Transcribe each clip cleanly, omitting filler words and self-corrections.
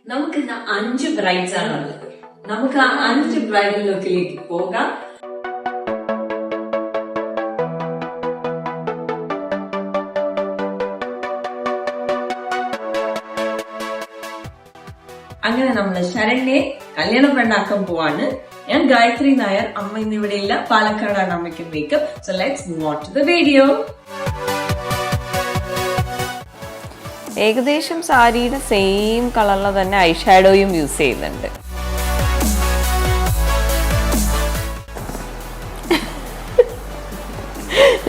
നമുക്ക് ഇന്ന് 5 ബ്രൈഡ്സ് ആണുള്ളത്. നമുക്ക് ആ 5 ബ്രൈഡൽ ലുക്കിലേക്ക് പോകാം. അങ്ങനെ നമ്മൾ ശരണ്യെ കല്യാണ പെണ്ണാക്കാൻ പോവാണ്. ഞാൻ ഗായത്രി നായർ. അമ്മ ഇന്ന് ഇവിടെ ഇല്ല, പാലക്കാടാണ് അമ്മയ്ക്ക് makeup. So let's move on to the video. ഏകദേശം സാരിയുടെ സെയിം കളറിൽ തന്നെ ഐ ഷാഡോയും യൂസ് ചെയ്യുന്നുണ്ട്.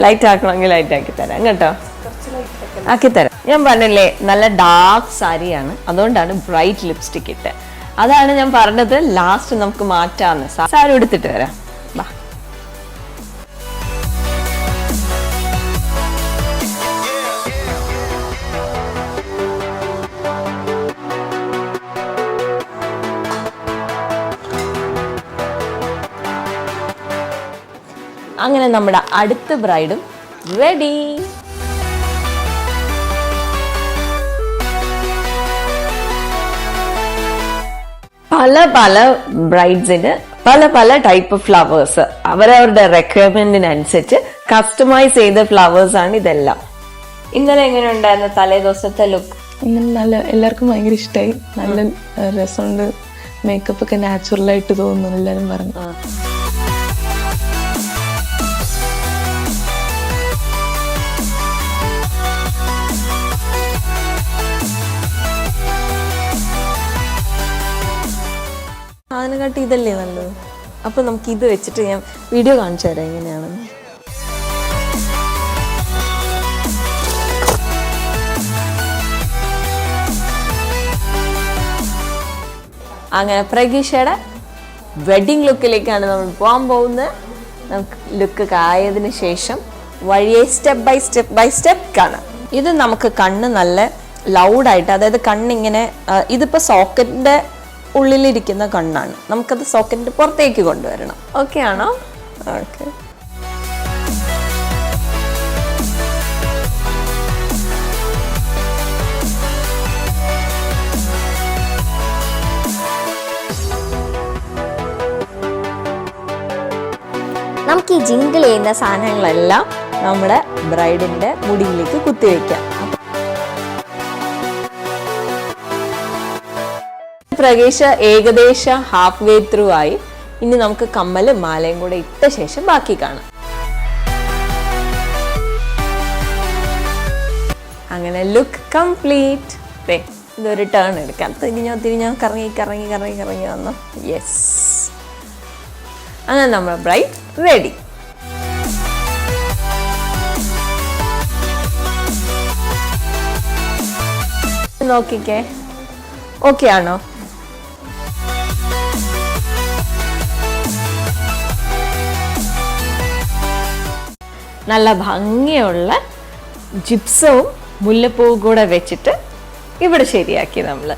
ലൈറ്റ് ആക്കണമെങ്കിൽ ലൈറ്റ് ആക്കി തരാം കേട്ടോ, ആക്കി തരാം. ഞാൻ പറഞ്ഞില്ലേ നല്ല ഡാർക്ക് സാരിയാണ്, അതുകൊണ്ടാണ് ബ്രൈറ്റ് ലിപ്സ്റ്റിക് ഇട്ട്. അതാണ് ഞാൻ പറഞ്ഞത് ലാസ്റ്റ് നമുക്ക് മാറ്റാന്ന്. സാരി എടുത്തിട്ട് വരാം. അങ്ങനെ നമ്മുടെ അടുത്ത ബ്രൈഡും റെഡി. പല പല ബ്രൈഡ്സിന് പല പല ടൈപ്പ് ഓഫ് ഫ്ലവേഴ്സ് അവരവരുടെ റിക്വയർമെന്റിനനുസരിച്ച് കസ്റ്റമൈസ് ചെയ്ത ഫ്ലവേഴ്സ് ആണ് ഇതെല്ലാം. ഇന്നലെ എങ്ങനെ ഉണ്ടായിരുന്നു തലേ ദിവസത്തെ ലുക്ക്? ഇന്നലെ നല്ല, എല്ലാവർക്കും ഭയങ്കര ഇഷ്ടമായി. നല്ല രസമുണ്ട്, മേക്കപ്പ് ഒക്കെ നാച്ചുറൽ ആയിട്ട് തോന്നുന്നു എല്ലാരും പറഞ്ഞു. അതിനെക്കാട്ടി ഇതല്ലേ നല്ലത്. അപ്പൊ നമുക്ക് ഇത് വെച്ചിട്ട് ഞാൻ വീഡിയോ കാണിച്ചു തരാം എങ്ങനെയാണെന്ന്. അങ്ങനെ പ്രഗീഷയുടെ വെഡിങ് ലുക്കിലേക്കാണ് നമ്മൾ പോകാൻ പോകുന്നത്. നമുക്ക് ലുക്ക് ആയതിനു ശേഷം വഴിയെ സ്റ്റെപ്പ് ബൈ സ്റ്റെപ്പ് കാണാം. ഇത് നമുക്ക് കണ്ണ് നല്ല ലൗഡായിട്ട്, അതായത് കണ്ണിങ്ങനെ, ഇതിപ്പോ സോക്കറ്റിന്റെ ഉള്ളിലിരിക്കുന്ന കണ്ണാണ്, നമുക്കത് സോക്കറ്റിന്റെ പുറത്തേക്ക് കൊണ്ടുവരണം. ഓക്കെ ആണോ? ഓക്കെ. നമുക്ക് ഈ ജിങ്കിൾ ചെയ്യുന്ന സാധനങ്ങളെല്ലാം നമ്മുടെ ബ്രൈഡിന്റെ മുടിയിലേക്ക് കുത്തിവെക്കാം. പ്രഗീഷ് ഏകദേശം ഹാഫ് വേ ത്രൂ ആയി. ഇനി നമുക്ക് കമ്മലും മാലയും കൂടെ ഇട്ട ശേഷം ബാക്കി കാണാം. അങ്ങനെ ലുക്ക് കംപ്ലീറ്റ്. ഇതൊരു ടേൺ എടുക്കാം. തിരിഞ്ഞോ കറങ്ങി വന്നു. യെസ്, അങ്ങനെ നമ്മുടെ ബ്രൈഡ് റെഡി. നോക്കിക്കേ, ഓക്കെ ആണോ? നല്ല ഭംഗിയുള്ള ജിപ്സവും മുല്ലപ്പൂവും കൂടെ വെച്ചിട്ട് ഇവിടെ ശരിയാക്കി നമ്മള്.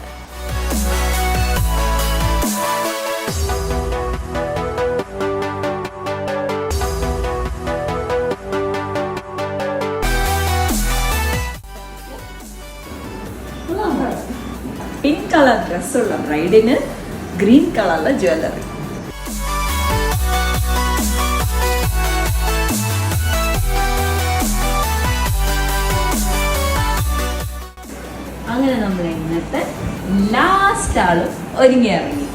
പിങ്ക് കളർ ഡ്രസ്സുള്ള ബ്രൈഡിന് ഗ്രീൻ കളറിലെ ജ്വല്ലറി. അങ്ങനെ നമ്മൾ ഇന്നത്തെ ലാസ്റ്റ് ആളും ഒരുങ്ങി ഇറങ്ങി.